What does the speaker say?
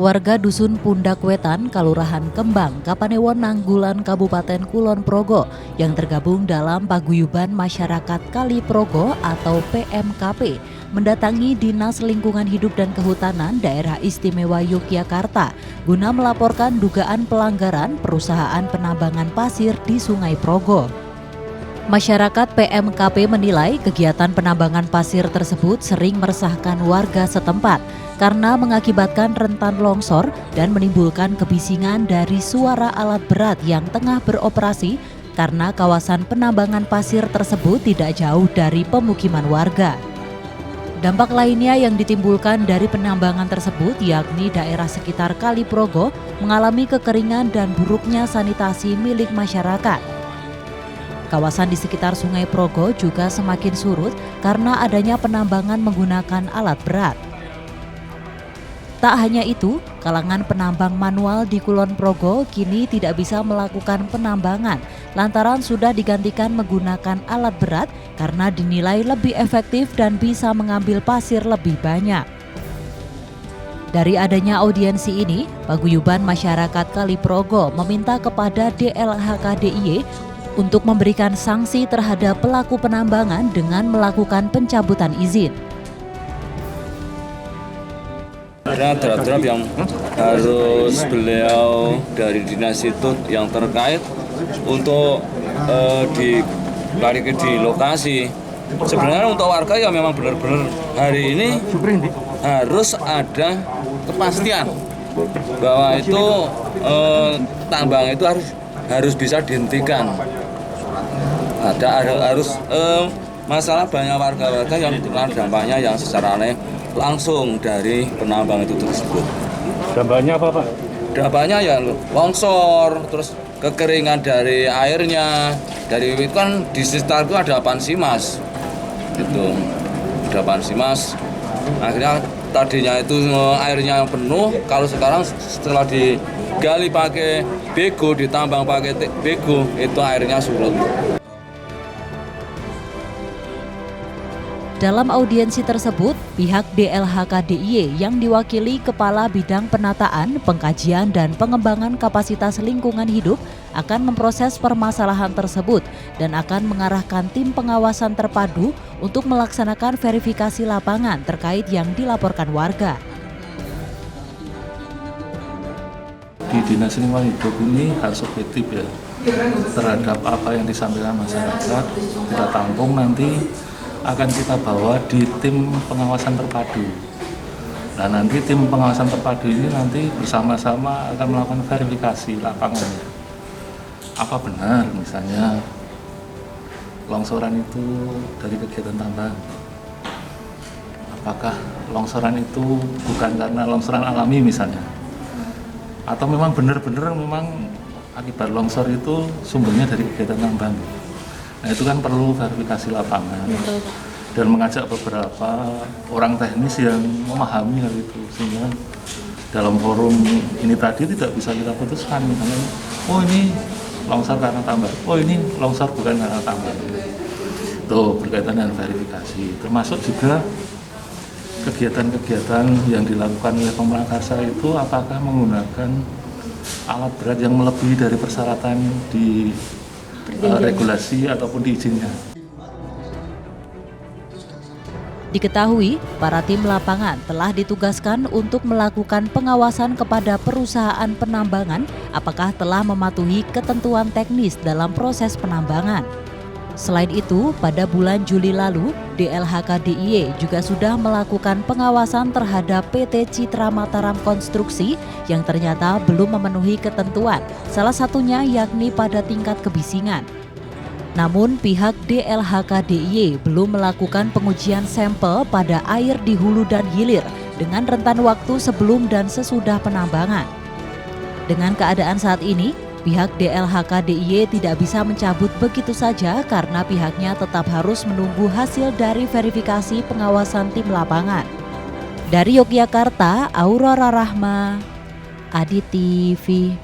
Warga Dusun Pundak Wetan, Kalurahan Kembang, Kapanewon Nanggulan, Kabupaten Kulon Progo yang tergabung dalam Paguyuban Masyarakat Kali Progo atau PMKP mendatangi Dinas Lingkungan Hidup dan Kehutanan Daerah Istimewa Yogyakarta guna melaporkan dugaan pelanggaran perusahaan penambangan pasir di Sungai Progo. Masyarakat PMKP menilai kegiatan penambangan pasir tersebut sering meresahkan warga setempat karena mengakibatkan rentan longsor dan menimbulkan kebisingan dari suara alat berat yang tengah beroperasi karena kawasan penambangan pasir tersebut tidak jauh dari pemukiman warga. Dampak lainnya yang ditimbulkan dari penambangan tersebut yakni daerah sekitar Kali Progo mengalami kekeringan dan buruknya sanitasi milik masyarakat. Kawasan di sekitar Sungai Progo juga semakin surut karena adanya penambangan menggunakan alat berat. Tak hanya itu, kalangan penambang manual di Kulon Progo kini tidak bisa melakukan penambangan lantaran sudah digantikan menggunakan alat berat karena dinilai lebih efektif dan bisa mengambil pasir lebih banyak. Dari adanya audiensi ini, Paguyuban Masyarakat Kali Progo meminta kepada DLHK-DIY untuk memberikan sanksi terhadap pelaku penambangan dengan melakukan pencabutan izin. Ada draft yang harus beliau dari dinas itu yang terkait untuk diklarifikasi di lokasi. Sebenarnya untuk warga ya memang benar-benar hari ini harus ada kepastian bahwa itu tambang itu harus bisa dihentikan. Harus masalah banyak warga-warga yang terkena dampaknya yang secara aneh langsung dari penambang itu tersebut. Dampaknya apa, Pak? Dampaknya ya longsor, terus kekeringan dari airnya. Dari itu kan di sekitar itu ada Pansimas. Itu ada Pansimas. Akhirnya tadinya itu airnya penuh, kalau sekarang setelah digali pakai bego, ditambang pakai bego, itu airnya surut. Dalam audiensi tersebut, pihak DLHK-DIY yang diwakili Kepala Bidang Penataan, Pengkajian dan Pengembangan Kapasitas Lingkungan Hidup akan memproses permasalahan tersebut dan akan mengarahkan tim pengawasan terpadu untuk melaksanakan verifikasi lapangan terkait yang dilaporkan warga. Di Dinas Lingkungan Hidup ini harus objektif ya terhadap apa yang disampaikan masyarakat, kita tampung nanti akan kita bawa di tim pengawasan terpadu. Nah nanti tim pengawasan terpadu ini nanti bersama-sama akan melakukan verifikasi lapangannya. Apa benar misalnya longsoran itu dari kegiatan tambang? Apakah longsoran itu bukan karena longsoran alami misalnya? Atau memang benar-benar memang akibat longsor itu sumbernya dari kegiatan tambang? Nah itu kan perlu verifikasi lapangan dan mengajak beberapa orang teknis yang memahami hal itu sehingga dalam forum ini tadi tidak bisa kita putuskan misalnya, oh ini longsor karena tambang, oh ini longsor bukan karena tambang. Tuh berkaitan dengan verifikasi, termasuk juga kegiatan-kegiatan yang dilakukan oleh Pemrakarsa itu apakah menggunakan alat berat yang melebihi dari persyaratan di regulasi ataupun di izinnya. Diketahui, para tim lapangan telah ditugaskan untuk melakukan pengawasan kepada perusahaan penambangan apakah telah mematuhi ketentuan teknis dalam proses penambangan. Selain itu, pada bulan Juli lalu, DLHK-DIY juga sudah melakukan pengawasan terhadap PT Citra Mataram Konstruksi yang ternyata belum memenuhi ketentuan, salah satunya yakni pada tingkat kebisingan. Namun pihak DLHK-DIY belum melakukan pengujian sampel pada air di hulu dan hilir dengan rentan waktu sebelum dan sesudah penambangan. Dengan keadaan saat ini, pihak DLHK-DIY tidak bisa mencabut begitu saja karena pihaknya tetap harus menunggu hasil dari verifikasi pengawasan tim lapangan. Dari Yogyakarta, Aurora Rahma, Adi TV.